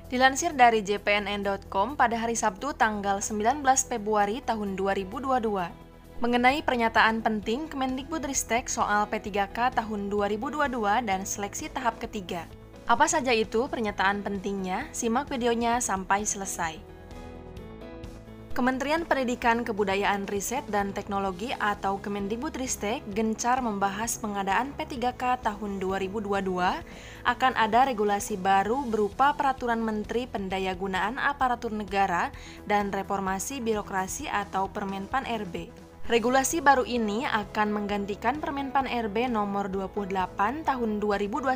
Dilansir dari jpnn.com pada hari Sabtu tanggal 19 Februari tahun 2022, mengenai pernyataan penting Kemendikbudristek soal P3K tahun 2022 dan seleksi tahap ketiga. Apa saja itu pernyataan pentingnya? Simak videonya sampai selesai. Kementerian Pendidikan, Kebudayaan, Riset, dan Teknologi atau Kemendikbudristek gencar membahas pengadaan P3K tahun 2022 akan ada regulasi baru berupa Peraturan Menteri Pendayagunaan Aparatur Negara dan Reformasi Birokrasi atau Permenpan RB. Regulasi baru ini akan menggantikan Permenpan RB nomor 28 tahun 2021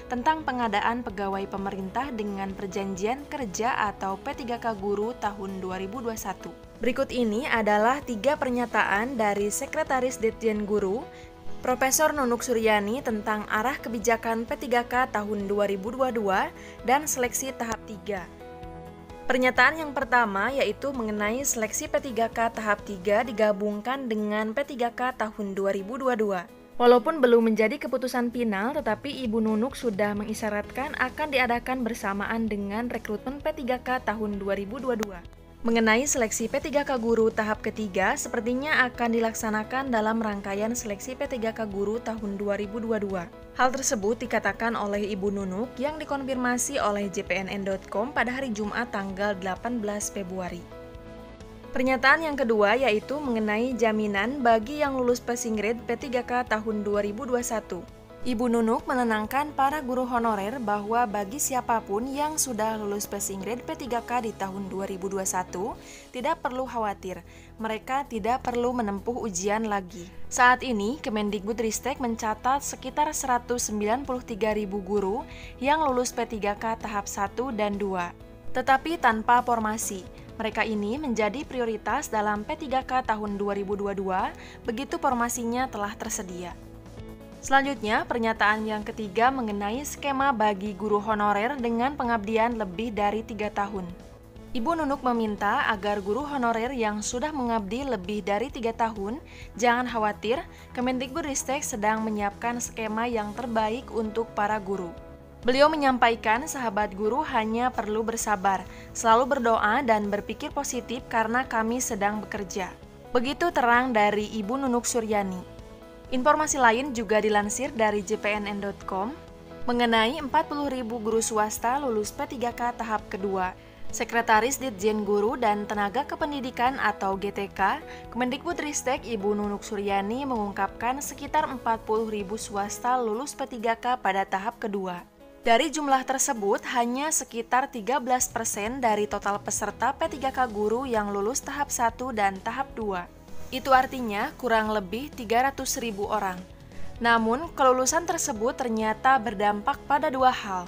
tentang pengadaan pegawai pemerintah dengan perjanjian kerja atau P3K guru tahun 2021. Berikut ini adalah 3 pernyataan dari Sekretaris Ditjen Guru, Profesor Nunuk Suryani tentang arah kebijakan P3K tahun 2022 dan seleksi tahap 3. Pernyataan yang pertama yaitu mengenai seleksi P3K tahap 3 digabungkan dengan P3K tahun 2022. Walaupun belum menjadi keputusan final, tetapi Ibu Nunuk sudah mengisyaratkan akan diadakan bersamaan dengan rekrutmen P3K tahun 2022. Mengenai seleksi P3K guru tahap ketiga, sepertinya akan dilaksanakan dalam rangkaian seleksi P3K guru tahun 2022. Hal tersebut dikatakan oleh Ibu Nunuk yang dikonfirmasi oleh jpnn.com pada hari Jumat tanggal 18 Februari. Pernyataan yang kedua yaitu mengenai jaminan bagi yang lulus passing grade P3K tahun 2021. Ibu Nunuk menenangkan para guru honorer bahwa bagi siapapun yang sudah lulus passing grade P3K di tahun 2021, tidak perlu khawatir, mereka tidak perlu menempuh ujian lagi. Saat ini, Kemendikbudristek mencatat sekitar 193.000 guru yang lulus P3K tahap 1 dan 2, tetapi tanpa formasi. Mereka ini menjadi prioritas dalam P3K tahun 2022, begitu formasinya telah tersedia. Selanjutnya, pernyataan yang ketiga mengenai skema bagi guru honorer dengan pengabdian lebih dari 3 tahun. Ibu Nunuk meminta agar guru honorer yang sudah mengabdi lebih dari 3 tahun, jangan khawatir, Kemendikbudristek sedang menyiapkan skema yang terbaik untuk para guru. Beliau menyampaikan sahabat guru hanya perlu bersabar, selalu berdoa dan berpikir positif karena kami sedang bekerja. Begitu terang dari Ibu Nunuk Suryani. Informasi lain juga dilansir dari jpnn.com mengenai 40.000 guru swasta lulus P3K tahap kedua. Sekretaris Ditjen Guru dan Tenaga Kependidikan atau GTK, Kemendikbudristek Ibu Nunuk Suryani mengungkapkan sekitar 40.000 swasta lulus P3K pada tahap kedua. Dari jumlah tersebut, hanya sekitar 13% dari total peserta P3K guru yang lulus tahap 1 dan tahap 2. Itu artinya kurang lebih 300.000 orang. Namun, kelulusan tersebut ternyata berdampak pada 2 hal.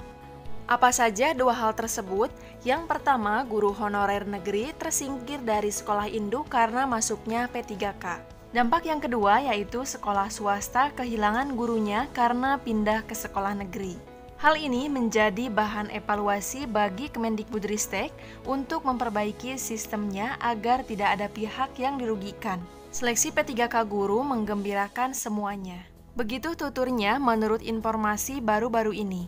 Apa saja 2 hal tersebut? Yang pertama, guru honorer negeri tersingkir dari sekolah induk karena masuknya P3K. Dampak yang kedua yaitu sekolah swasta kehilangan gurunya karena pindah ke sekolah negeri. Hal ini menjadi bahan evaluasi bagi Kemendikbudristek untuk memperbaiki sistemnya agar tidak ada pihak yang dirugikan. Seleksi P3K guru menggembirakan semuanya. Begitu tuturnya menurut informasi baru-baru ini.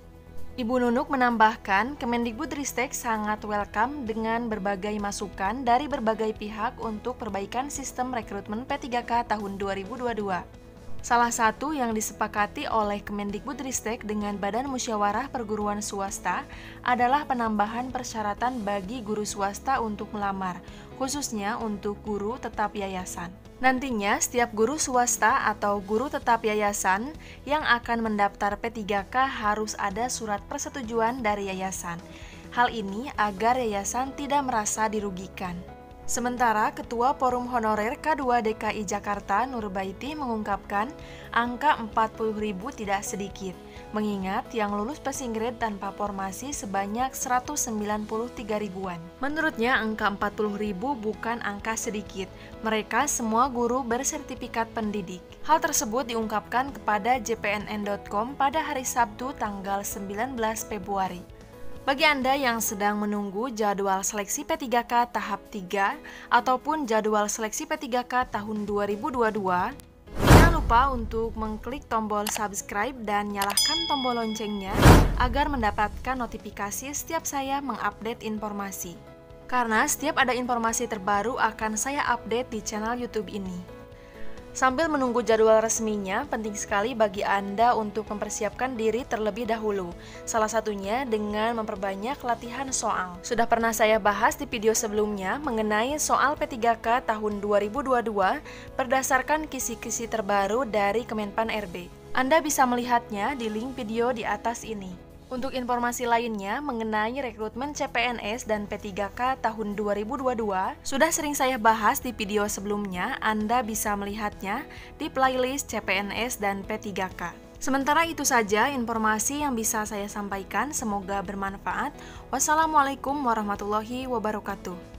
Ibu Nunuk menambahkan, Kemendikbudristek sangat welcome dengan berbagai masukan dari berbagai pihak untuk perbaikan sistem rekrutmen P3K tahun 2022. Salah satu yang disepakati oleh Kemendikbudristek dengan Badan Musyawarah Perguruan Swasta adalah penambahan persyaratan bagi guru swasta untuk melamar, khususnya untuk guru tetap yayasan. Nantinya, setiap guru swasta atau guru tetap yayasan yang akan mendaftar P3K harus ada surat persetujuan dari yayasan. Hal ini agar yayasan tidak merasa dirugikan. Sementara Ketua Forum Honorer K2 DKI Jakarta Nurbaiti mengungkapkan angka 40.000 tidak sedikit, mengingat yang lulus passing grade tanpa formasi sebanyak 193 ribuan. Menurutnya angka 40.000 bukan angka sedikit, mereka semua guru bersertifikat pendidik. Hal tersebut diungkapkan kepada jpnn.com pada hari Sabtu tanggal 19 Februari. Bagi Anda yang sedang menunggu jadwal seleksi P3K tahap 3 ataupun jadwal seleksi P3K tahun 2022, jangan lupa lupa untuk mengklik tombol subscribe dan nyalakan tombol loncengnya agar mendapatkan notifikasi setiap saya mengupdate informasi. Karena setiap ada informasi terbaru akan saya update di channel YouTube ini. Sambil menunggu jadwal resminya, penting sekali bagi Anda untuk mempersiapkan diri terlebih dahulu. Salah satunya dengan memperbanyak latihan soal. Sudah pernah saya bahas di video sebelumnya mengenai soal P3K tahun 2022 berdasarkan kisi-kisi terbaru dari Kemenpan RB. Anda bisa melihatnya di link video di atas ini. Untuk informasi lainnya mengenai rekrutmen CPNS dan P3K tahun 2022, sudah sering saya bahas di video sebelumnya. Anda bisa melihatnya di playlist CPNS dan P3K. Sementara itu saja informasi yang bisa saya sampaikan, semoga bermanfaat. Wassalamualaikum warahmatullahi wabarakatuh.